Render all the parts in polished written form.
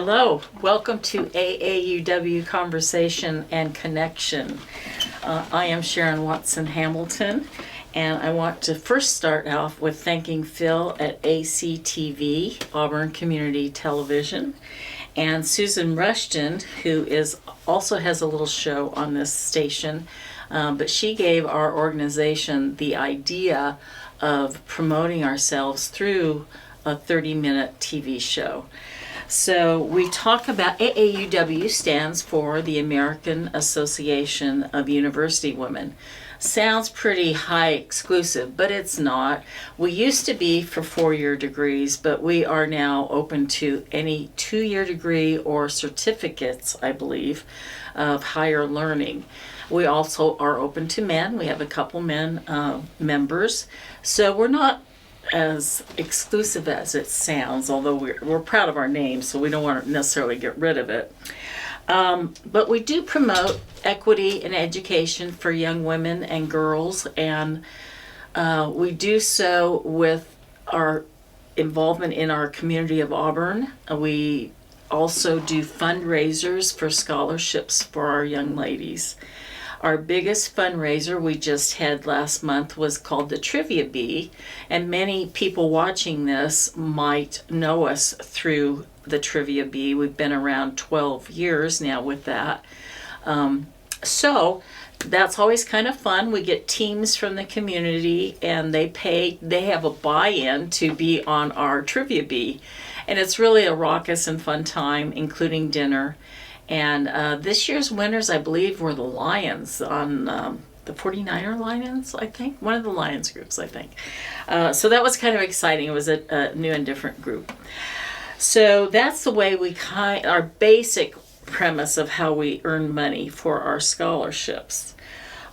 Hello, welcome to AAUW Conversation and Connection. I am Sharon Watson Hamilton, and I want to first start off with thanking Phil at ACTV, Auburn Community Television, and Susan Rushton, who also has a little show on this station, but she gave our organization the idea of promoting ourselves through a 30-minute TV show. So we talk about AAUW stands for the American Association of University Women. Sounds pretty high exclusive, but it's not. We used to be for 4-year degrees, but we are now open to any 2-year degree or certificates, I believe, of higher learning. We also are open to men. We have a couple men members. So we're not as exclusive as it sounds, although we're proud of our name, so we don't want to necessarily get rid of it. But we do promote equity in education for young women and girls, and we do so with our involvement in our community of Auburn. We also do fundraisers for scholarships for our young ladies. Our biggest fundraiser we just had last month was called the Trivia Bee, and many people watching this might know us through the Trivia Bee. We've been around 12 years now with that. So that's always kind of fun. We get teams from the community, and they have a buy-in to be on our Trivia Bee. And it's really a raucous and fun time, including dinner. And this year's winners, I believe, were the Lions on the 49er Lions, I think. One of the Lions groups, I think. So that was kind of exciting. It was a new and different group. So that's the way our basic premise of how we earn money for our scholarships.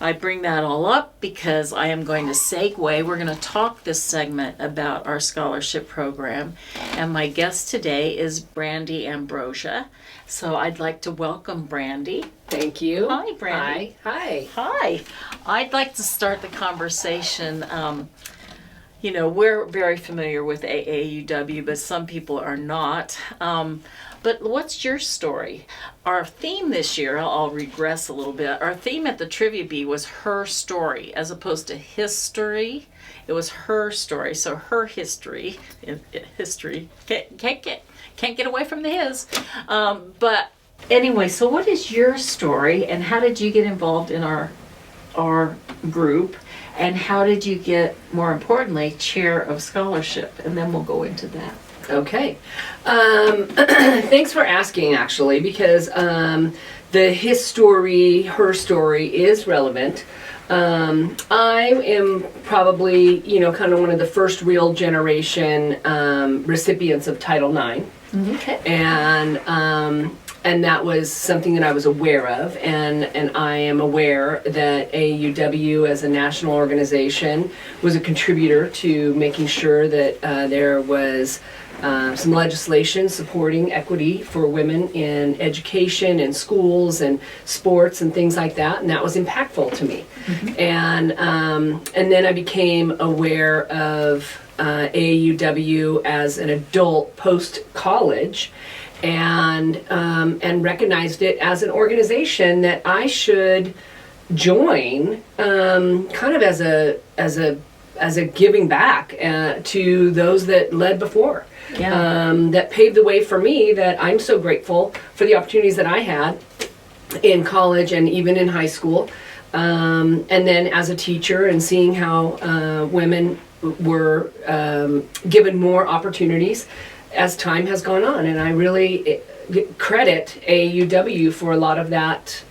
I bring that all up because I am going to segue. We're going to talk this segment about our scholarship program. And my guest today is Brandee Ambrosia. So I'd like to welcome Brandee. Thank you. Hi, Brandee. Hi. I'd like to start the conversation. We're very familiar with AAUW, but some people are not. But what's your story? Our theme this year, I'll regress a little bit. Our theme at the Trivia Bee was her story, as opposed to history. It was her story. So her history can't get away from the his. But anyway, so what is your story, and how did you get involved in our group? And how did you get, more importantly, chair of scholarship? And then we'll go into that. Okay. Thanks for asking, actually, because her story is relevant. I am probably, kind of one of the first real generation recipients of Title IX. Okay. And that was something that I was aware of, and I am aware that AAUW as a national organization was a contributor to making sure that there was some legislation supporting equity for women in education and schools and sports and things like that, and that was impactful to me. Mm-hmm. And then I became aware of AAUW as an adult post-college, and recognized it as an organization that I should join, kind of as a giving back to those that led before. Yeah. That paved the way for me, that I'm so grateful for the opportunities that I had in college and even in high school. And then as a teacher, and seeing how women were given more opportunities as time has gone on, and I really credit AAUW for a lot of that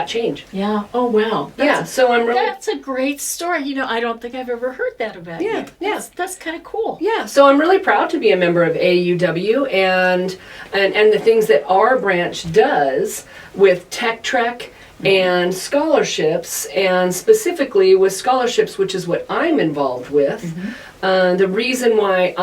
change. Yeah. Oh wow. So I'm really. That's a great story. I don't think I've ever heard that about you. Yeah. That's kind of cool. Yeah. So I'm really proud to be a member of AAUW and the things that our branch does with Tech Trek and scholarships, and specifically with scholarships, which is what I'm involved with. Mm-hmm. The reason why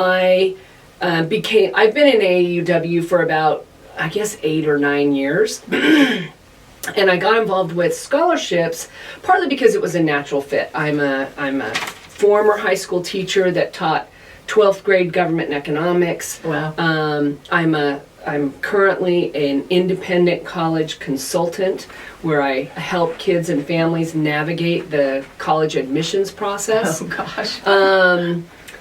I've been in AAUW for about, I guess, 8 or 9 years. And I got involved with scholarships partly because it was a natural fit. I'm a former high school teacher that taught 12th grade government and economics. Wow. I'm a I'm currently an independent college consultant where I help kids and families navigate the college admissions process. Oh gosh.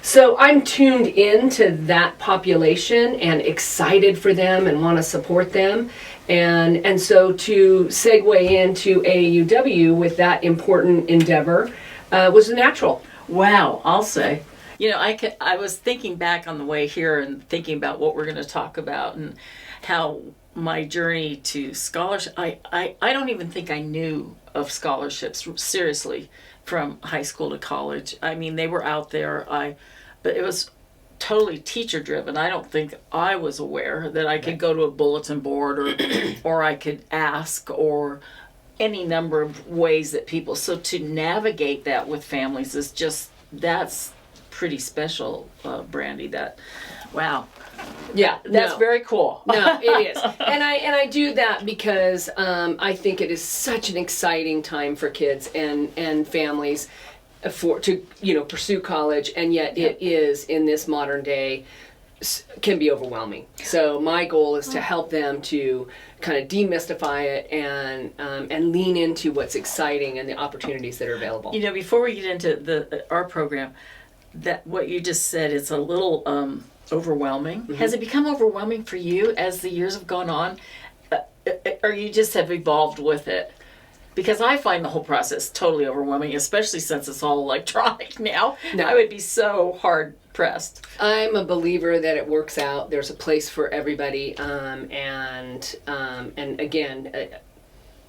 So I'm tuned into that population and excited for them and want to support them. And so to segue into AAUW with that important endeavor was natural. Wow, I'll say. You know, I was thinking back on the way here and thinking about what we're going to talk about and how my journey to scholarship, I don't even think I knew of scholarships seriously from high school to college. I mean, they were out there, but it was totally teacher driven. I don't think I was aware that I could go to a bulletin board or I could ask or any number of ways that people, so to navigate that with families is just, that's pretty special, Brandee. That, wow. Yeah, That's very cool. No, it is, and I do that because I think it is such an exciting time for kids and families to pursue college, and yet it is in this modern day can be overwhelming. So my goal is to help them to kind of demystify it and lean into what's exciting and the opportunities that are available. You know, before we get into our program, that what you just said is a little overwhelming. Mm-hmm. Has it become overwhelming for you as the years have gone on, or you just have evolved with it? Because I find the whole process totally overwhelming, especially since it's all electronic now. No. I would be so hard pressed. I'm a believer that it works out. There's a place for everybody, and again,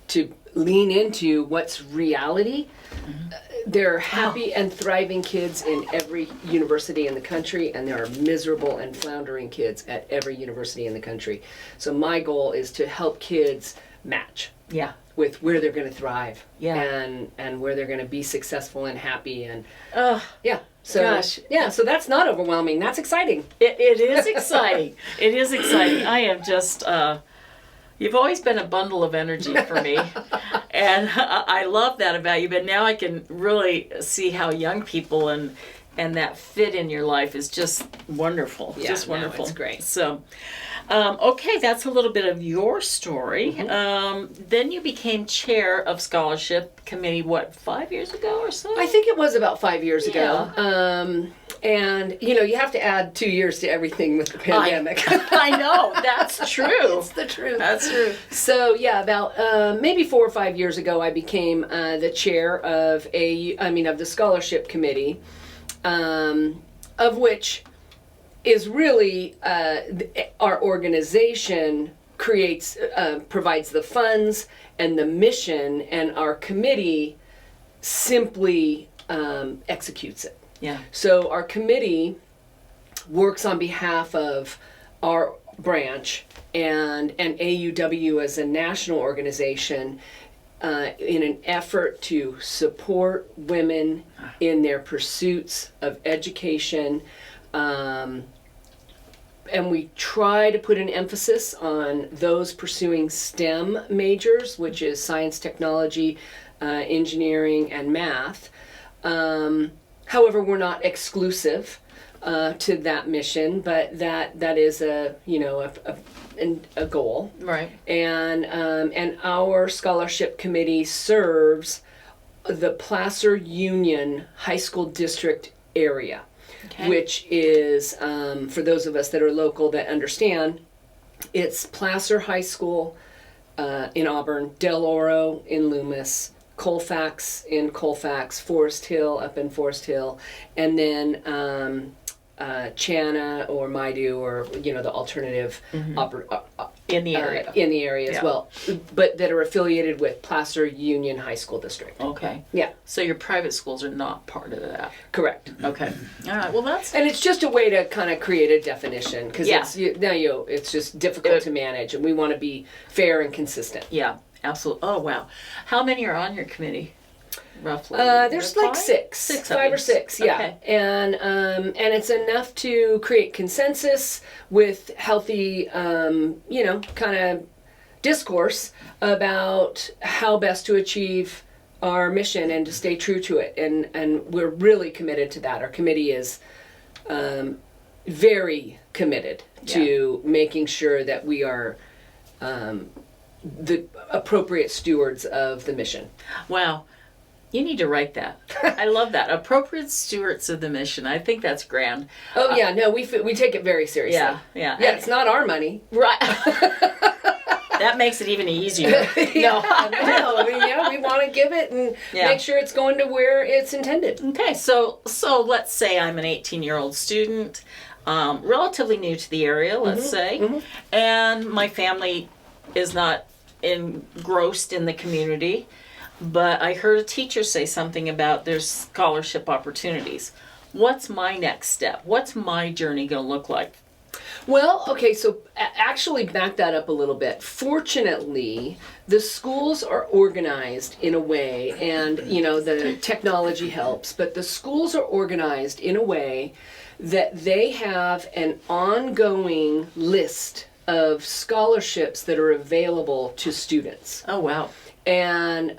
to lean into what's reality. Mm-hmm. There are happy and thriving kids in every university in the country, and there are miserable and floundering kids at every university in the country. So my goal is to help kids match. Yeah. With where they're going to thrive. Yeah. And where they're going to be successful and happy and yeah. So gosh. Yeah, so that's not overwhelming. That's exciting. It is exciting. It is exciting. I am just you've always been a bundle of energy for me. And I love that about you, but now I can really see how young people and that fit in your life is just wonderful. Yeah, just wonderful. It's great. So, okay, that's a little bit of your story. Mm-hmm. Then you became chair of scholarship committee, 5 years ago or so? I think it was about 5 years ago. And, you have to add 2 years to everything with the pandemic. I know, that's true. It's the truth. That's true. So, yeah, about maybe 4 or 5 years ago, I became the chair of the scholarship committee, of which is really our organization provides the funds and the mission, and our committee simply executes it. Yeah. So our committee works on behalf of our branch and AUW as a national organization in an effort to support women in their pursuits of education. And we try to put an emphasis on those pursuing STEM majors, which is science, technology, engineering, and math. However, we're not exclusive to that mission, but that is a goal. Right. And our scholarship committee serves the Placer Union High School District area. Okay. Which is, for those of us that are local that understand, it's Placer High School in Auburn, Del Oro in Loomis, Colfax in Colfax, Forest Hill up in Forest Hill, and then Channa or Maidu or the alternative in the area as well, but that are affiliated with Placer Union High School District. Okay. Yeah. So your private schools are not part of that. Correct. Okay. All right. Well, and it's just a way to kind of create a definition because it's just difficult to manage, and we want to be fair and consistent. Yeah. Absolutely. Oh wow. How many are on your committee? Roughly. There's like six, 5 or 6, yeah. Okay. And it's enough to create consensus with healthy, kind of discourse about how best to achieve our mission and to stay true to it. And we're really committed to that. Our committee is very committed to making sure that we are the appropriate stewards of the mission. Wow. You need to write that. I love that. Appropriate stewards of the mission. I think that's grand. Oh yeah, no, we take it very seriously. Yeah. Yeah, it's not our money. Right. That makes it even easier. No, I mean, we want to give it and make sure it's going to where it's intended. Okay, so let's say I'm an 18-year-old student, relatively new to the area, let's say, and my family is not engrossed in the community. But I heard a teacher say something about there's scholarship opportunities. What's my next step? What's my journey going to look like? Well, okay, so actually back that up a little bit. Fortunately, the schools are organized in a way, and the technology helps, but the schools are organized in a way that they have an ongoing list of scholarships that are available to students. Oh, wow. And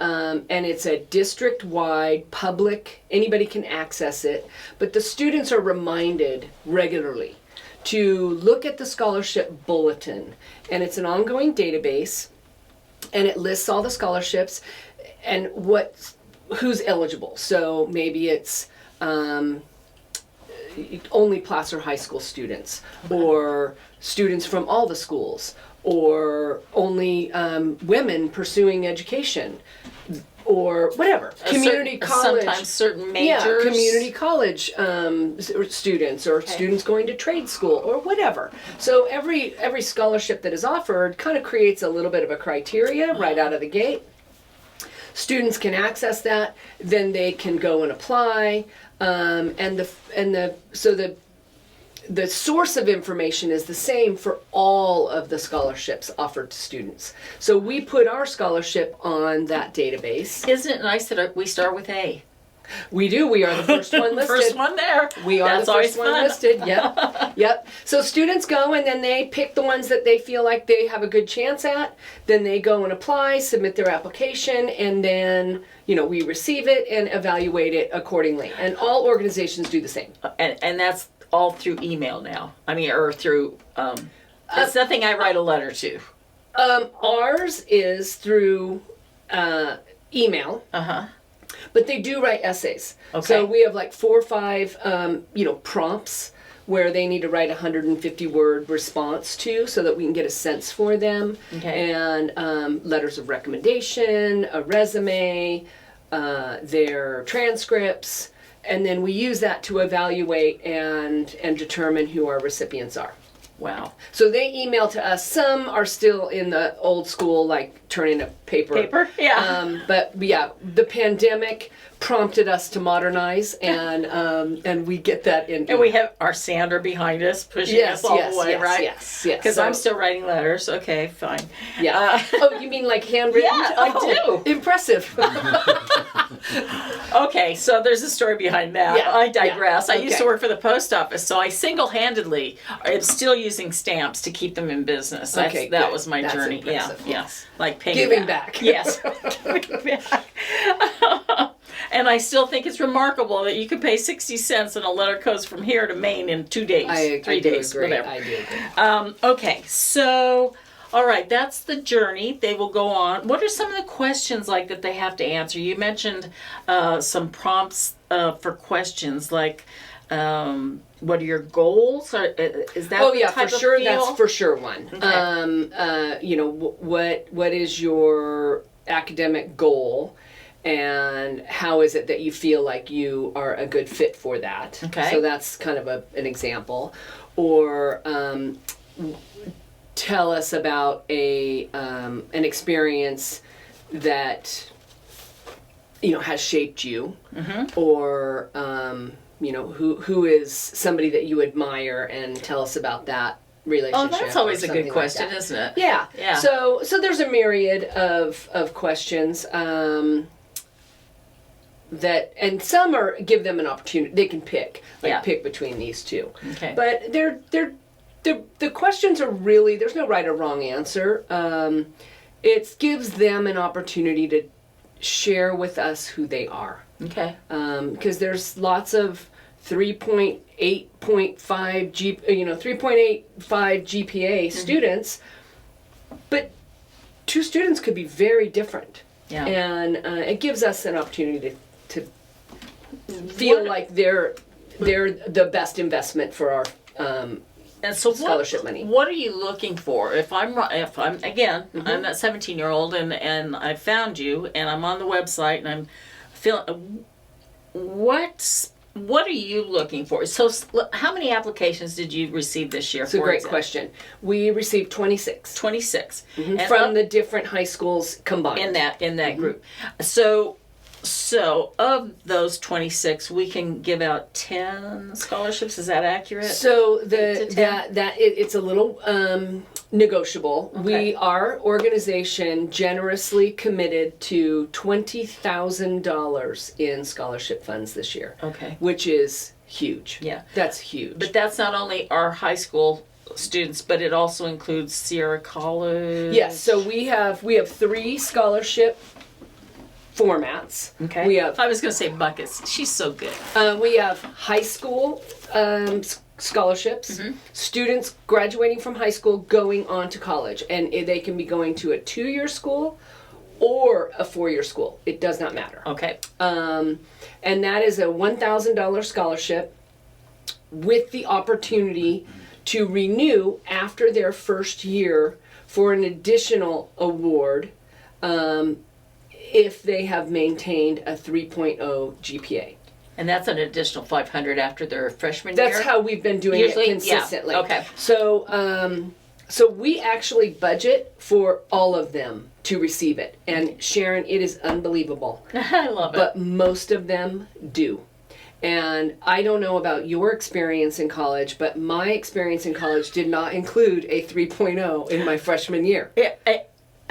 it's a district-wide public, anybody can access it, but the students are reminded regularly to look at the scholarship bulletin, and it's an ongoing database, and it lists all the scholarships and who's eligible. So maybe it's only Placer High School students, or students from all the schools, or only women pursuing education, or whatever. Community college. Sometimes certain majors. Yeah, community college students, or students going to trade school, or whatever. So every scholarship that is offered kind of creates a little bit of a criteria right out of the gate. Students can access that, then they can go and apply, the source of information is the same for all of the scholarships offered to students. So we put our scholarship on that database. Isn't it nice that we start with A? We do. We are the first one listed. First one there. We are That's the first always one listed. Yep. Yep. So students go and then they pick the ones that they feel like they have a good chance at. Then they go and apply, submit their application, and then we receive it and evaluate it accordingly. And all organizations do the same. And that's all through email now. I mean, or through. It's nothing I write a letter to. Ours is through email. But they do write essays. Okay. So we have like 4 or 5, prompts where they need to write a 150-word response to, so that we can get a sense for them. Okay. And letters of recommendation, a resume, their transcripts, and then we use that to evaluate and determine who our recipients are. Wow. So they email to us. Some are still in the old school, like turning a paper. Yeah. But yeah, the pandemic prompted us to modernize, and we get that in. And we have our sander behind us pushing us all the way, right? Yes. Because I'm still writing letters. Okay, fine. Yeah. Oh, you mean like handwritten? Yeah, I do. Impressive. Okay, so there's a story behind that. Yeah, I digress. yeah, I used to work for the post office, so I single-handedly am still using stamps to keep them in business. That was my journey. Impressive. Yeah. Like paying Giving back. Yes. Giving back. And I still think it's remarkable that you can pay 60 cents and a letter goes from here to Maine in 2 days, 3 days, whatever. I do agree. Okay, so, all right, that's the journey. They will go on. What are some of the questions like that they have to answer? You mentioned some prompts for questions like, what are your goals? Is that Oh the yeah, type for of sure. feel? That's for sure one. Okay. What is your academic goal, and how is it that you feel like you are a good fit for that? Okay. So that's kind of an example. Or tell us about an experience that has shaped you, or who is somebody that you admire, and tell us about that relationship. Oh, that's always a good like question, that. isn't it? Yeah. Yeah. So there's a myriad of questions that, and some give them an opportunity. They can pick between these two. Okay. But the questions are really, there's no right or wrong answer. It gives them an opportunity to share with us who they are. Okay. Because there's lots of 3.85 GPA students, but two students could be very different. Yeah. And it gives us an opportunity to feel like they're the best investment for our And so scholarship money. What are you looking for? If I'm again, I'm that 17-year-old and I found you and I'm on the website and I'm feeling, what are you looking for? So how many applications did you receive this year? It's a great question. We received 26. 26. And From the different high schools combined. in that group. So of those 26, we can give out 10 scholarships. Is that accurate? So it's a little negotiable. Okay. Our organization generously committed to $20,000 in scholarship funds this year. Okay. Which is huge. Yeah. That's huge. But that's not only our high school students, but it also includes Sierra College. Yes, so we have 3 scholarship formats. Okay. I was going to say buckets. She's so good. We have high school scholarships, students graduating from high school going on to college, and they can be going to a 2-year school or a 4-year school. It does not matter. Okay. And that is a $1,000 scholarship with the opportunity to renew after their first year for an additional award if they have maintained a 3.0 GPA. And that's an additional 500 after their freshman year? That's how we've been doing Usually, it consistently. Yeah. Okay. So, so we actually budget for all of them to receive it. And Sharon, it is unbelievable. I love it. But most of them do. And I don't know about your experience in college, but my experience in college did not include a 3.0 in my freshman year.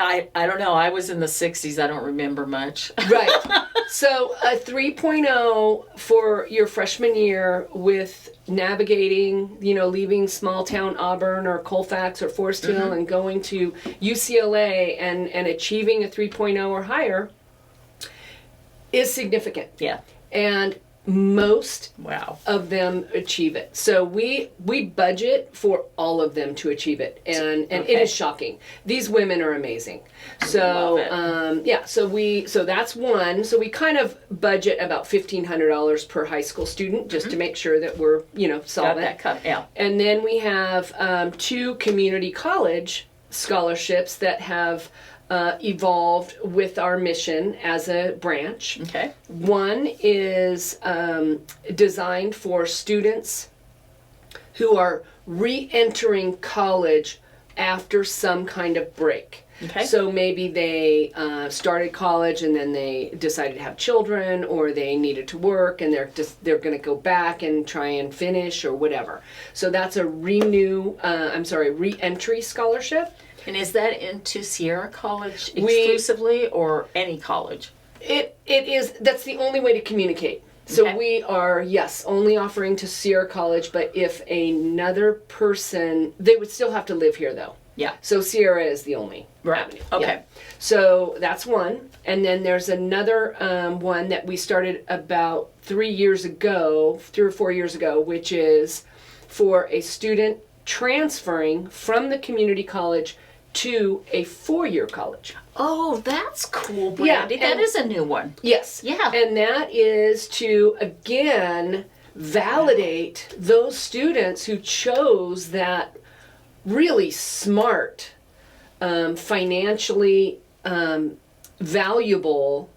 I don't know. I was in the 60s. I don't remember much. Right. So a 3.0 for your freshman year with navigating, leaving small town Auburn or Colfax or Forest Hill and going to UCLA and achieving a 3.0 or higher is significant. Yeah. And most Wow. of them achieve it. So we budget for all of them to achieve it, and Okay. it is shocking. These women are amazing. So Love it. so that's one. So we kind of budget about $1,500 per high school student just to make sure that we're Got solvent. that cut. Yeah. And then we have 2 community college scholarships that have evolved with our mission as a branch. Okay. One is designed for students who are re-entering college after some kind of break. Okay. So maybe they started college and then they decided to have children, or they needed to work and they're going to go back and try and finish or whatever. So that's a re-entry scholarship. And is that into Sierra College exclusively or any college? It is. That's the only way to communicate. So Okay. we are, yes, only offering to Sierra College, but if another person, they would still have to live here though. Yeah. So Sierra is the only avenue. Okay. Yeah. So that's one. And then there's another one that we started about 3 or 4 years ago, which is for a student transferring from the community college to a 4-year college. Oh, that's cool, Brandee. Yeah, that and- is a new one. Yes. Yeah. And that is to, again, validate those students who chose that really smart, financially valuable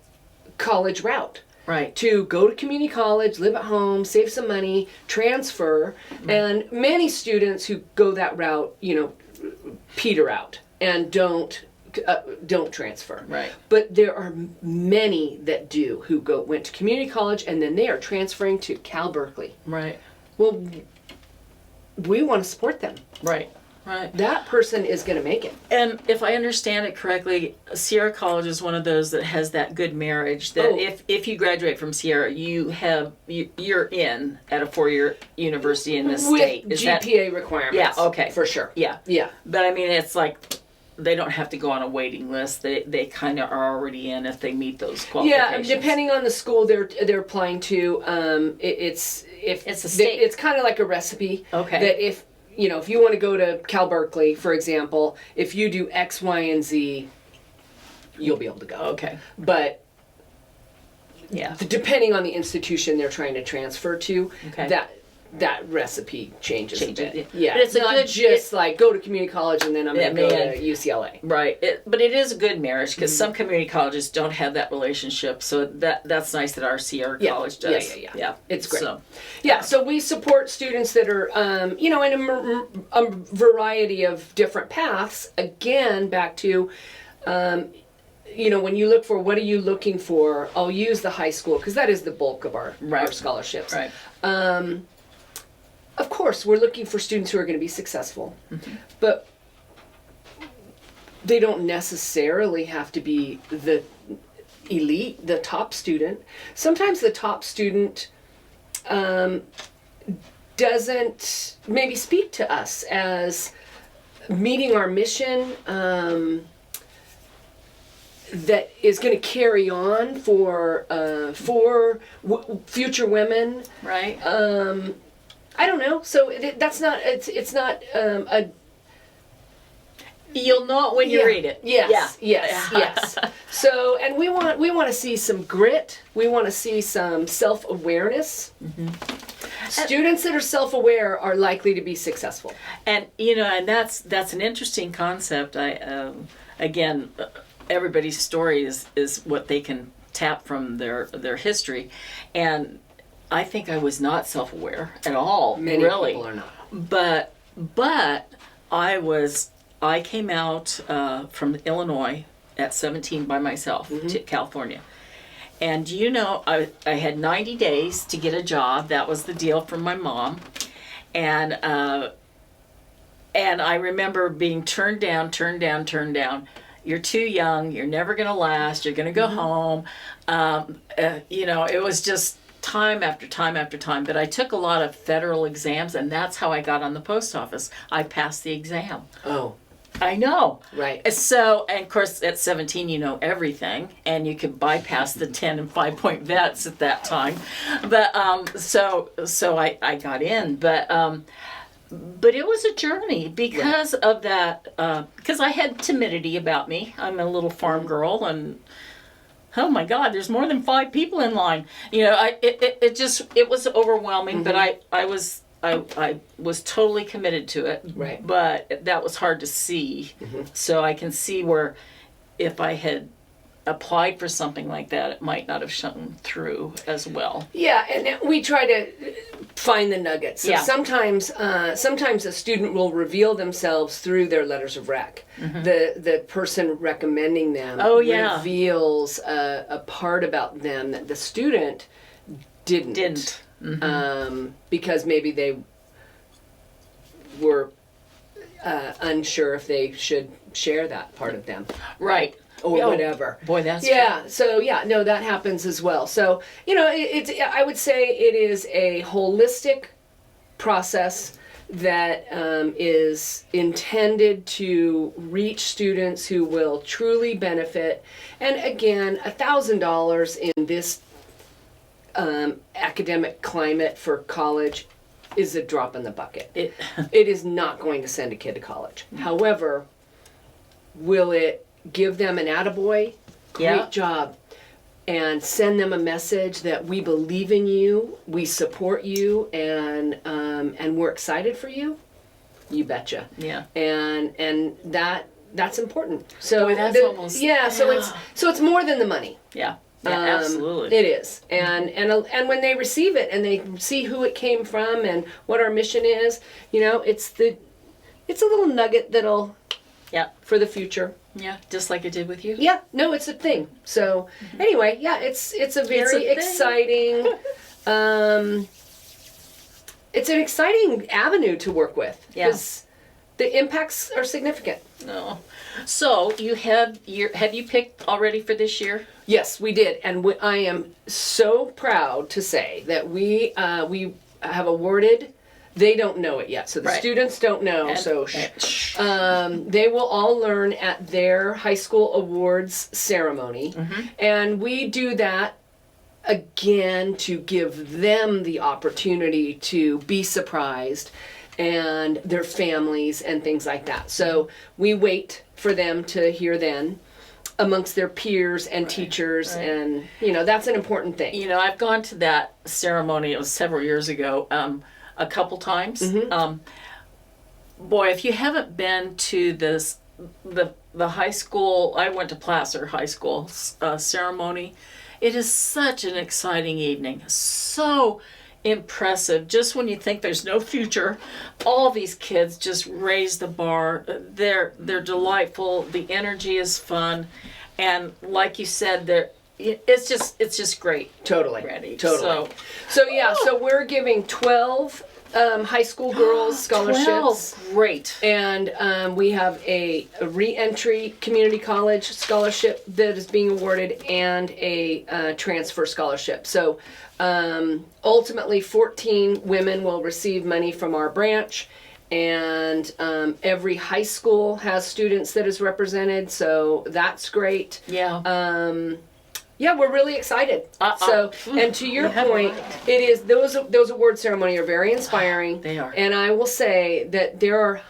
college route. Right. To go to community college, live at home, save some money, transfer. And many students who go that route, peter out and don't transfer. Right. But there are many that do who went to community college and then they are transferring to Cal Berkeley. Right. Well, we want to support them. Right. Right. That person is going to make it. And if I understand it correctly, Sierra College is one of those that has that good marriage that if you graduate from Sierra, you're in at a 4-year university in this state. With Is that GPA requirements. Yeah, okay. For sure. Yeah. Yeah. But I mean, it's like they don't have to go on a waiting list. They kind of are already in if they meet those Yeah, qualifications. depending on the school they're applying to, it's It's a state. It's kind of like a recipe. Okay. That if you want to go to Cal Berkeley, for example, if you do X, Y, and Z, you'll be able to go. Okay. But Yeah. depending on the institution they're trying to transfer to, Okay. that recipe changes a Changes, bit. yeah. Yeah, But it's a not good- just like go to community college and then I'm going to go man. to UCLA. Right, but it is a good marriage because some community colleges don't have that relationship. So that's nice that our Sierra Yeah. College does. Yeah. It's great. So, Yeah, so we support students that are, in a variety of different paths. Again, back to, when you look for what are you looking for, I'll use the high school because that is the bulk of our scholarships. right. Of course, we're looking for students who are going to be successful, but they don't necessarily have to be the elite, the top student. Sometimes the top student doesn't maybe speak to us as meeting our mission that is going to carry on for future women. Right. I don't know. So that's not. It's not a. You'll know it when you read it. Yes. Yeah. Yes. So, and we want to see some grit. We want to see some self-awareness. Students that are self-aware are likely to be successful. And and that's an interesting concept. Again, everybody's story is what they can tap from their history, and I think I was not self-aware at all. Many really. people are not. But I came out from Illinois at 17 by myself to California. And I had 90 days to get a job. That was the deal from my mom. And I remember being turned down. You're too young. You're never going to last. You're going to go home. It was just time after time after time. But I took a lot of federal exams, and that's how I got on the post office. I passed the exam. Oh. I know. Right. So, and of course, at 17, you know everything, and you could bypass the 10 and 5-point vets at that time. But so I got in, but it was a journey because of that. Because I had timidity about me. I'm a little farm girl, and oh my God, there's more than 5 people in line. It was overwhelming, but I was totally committed to it. Right. But that was hard to see. So I can see where if I had applied for something like that, it might not have shown through as well. Yeah, and we try to find the nuggets. So sometimes a student will reveal themselves through their letters of rec. The person recommending them reveals a part about them that the student didn't. Because maybe they were unsure if they should share that part of them. Right. Or whatever. Boy, that's true. So no, that happens as well. So, I would say it is a holistic process that is intended to reach students who will truly benefit. And again, $1,000 in this academic climate for college is a drop in the bucket. It is not going to send a kid to college. However, will it give them an attaboy? Great job. And send them a message that we believe in you, we support you, and we're excited for you? You betcha. Yeah. And that's important. So Boy, that's almost so it's more than the money. Yeah. Yeah, absolutely. It is. And when they receive it and they see who it came from and what our mission is, it's a little nugget that'll for the future. Yeah, just like it did with you. Yeah, no, it's a thing. So anyway, it's a very exciting it's an exciting avenue to work with because the impacts are significant. No. So have you picked already for this year? Yes, we did, and I am so proud to say that we have awarded They don't know it yet, so the Right. students don't know. They will all learn at their high school awards ceremony, and we do that again to give them the opportunity to be surprised, and their families and things like that. So we wait for them to hear then amongst their peers and teachers, and that's an important thing. I've gone to that ceremony, it was several years ago, a couple times. Boy, if you haven't been to the high school, I went to Placer High School ceremony, it is such an exciting evening. So impressive. Just when you think there's no future, all these kids just raise the bar. They're delightful. The energy is fun, and like you said, it's just great. Totally. Ready. Totally. So we're giving 12 high school girls scholarships. 12. Great. And we have a re-entry community college scholarship that is being awarded, and a transfer scholarship. So ultimately 14 women will receive money from our branch, and every high school has students that is represented, so that's great. Yeah, we're really excited. So, and to your point, it is those award ceremony are very inspiring. They are. And I will say that there are,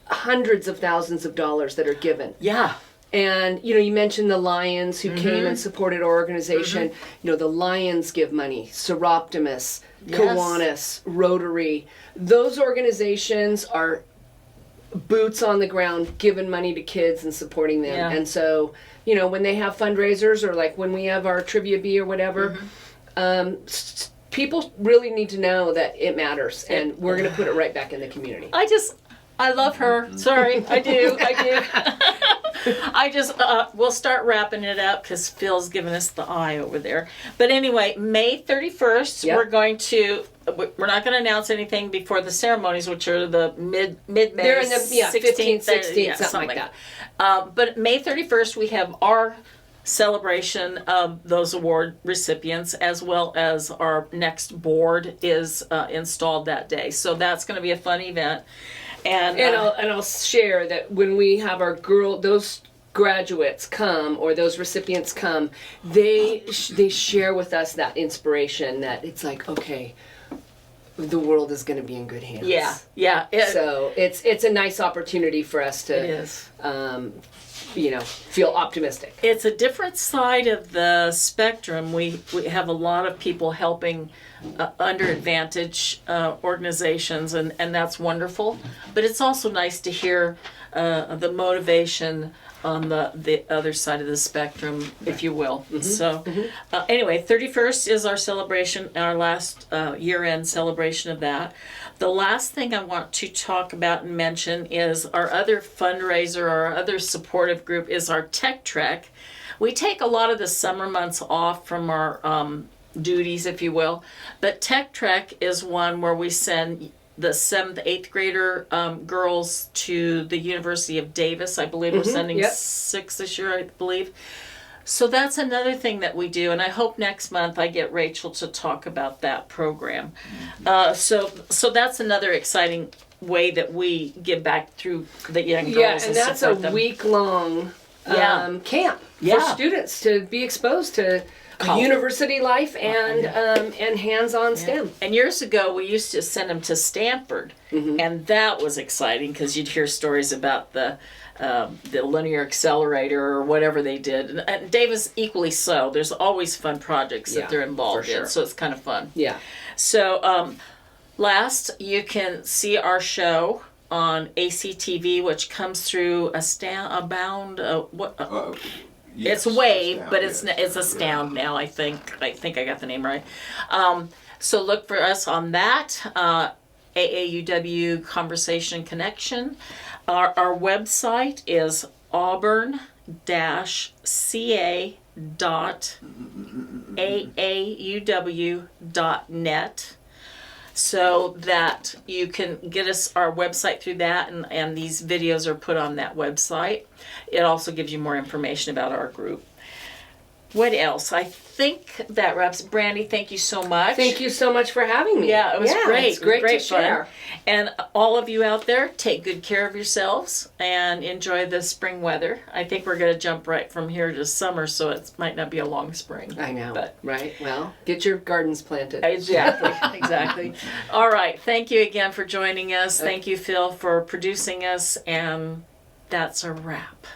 hundreds of thousands of dollars that are given. Yeah. And you mentioned the Lions who came and supported our organization. The Lions give money. Seroptimus, Kiwanis, Rotary. Those organizations are boots on the ground, giving money to kids and supporting them. Yeah. And so, when they have fundraisers, or like when we have our trivia bee or whatever, people really need to know that it matters, and we're going to put it right back in the community. I love her. Sorry, I do. We'll start wrapping it up because Phil's giving us the eye over there. But anyway, May 31st, we're not going to announce anything before the ceremonies, which are the mid-May. They're in the 15th, 16th, something like that. But May 31st, we have our celebration of those award recipients, as well as our next board is installed that day. So that's going to be a fun event. And I'll share that when we have those graduates come, or those recipients come, they share with us that inspiration, that it's like, okay, the world is going to be in good hands. Yeah. So it's a nice opportunity for us to. It is. Feel optimistic. It's a different side of the spectrum. We have a lot of people helping underadvantaged organizations, and that's wonderful. But it's also nice to hear the motivation on the other side of the spectrum, if you will. So anyway, 31st is our celebration, our last year-end celebration of that. The last thing I want to talk about and mention is our other fundraiser, our other supportive group is our Tech Trek. We take a lot of the summer months off from our duties, if you will, but Tech Trek is one where we send the 7th, 8th grader girls to the University of Davis. I believe we're sending 6 this year, I believe. So that's another thing that we do, and I hope next month I get Rachel to talk about that program. So that's another exciting way that we give back through the young girls. Yeah, and that's a week-long camp for students to be exposed to university life and hands-on STEM. And years ago, we used to send them to Stanford, and that was exciting because you'd hear stories about the linear accelerator or whatever they did. And Davis equally so. There's always fun projects that they're involved in, so it's kind of fun. Yeah. So last, you can see our show on ACTV, which comes through it's Wave, but it's Astound now. I think I got the name right. So look for us on that. AAUW Conversation Connection. Our website is auburn-ca.aauw.net, so that you can get us our website through that, and these videos are put on that website. It also gives you more information about our group. What else? I think that wraps. Brandee, thank you so much. Thank you so much for having me. Yeah, it was great. It's great, It was great to fun. share. And all of you out there, take good care of yourselves and enjoy the spring weather. I think we're going to jump right from here to summer, so it might not be a long spring. I know, But right? Well, get your gardens planted. exactly, exactly. All right. Thank you again for joining us. Thank you, Phil, for producing us. And that's a wrap.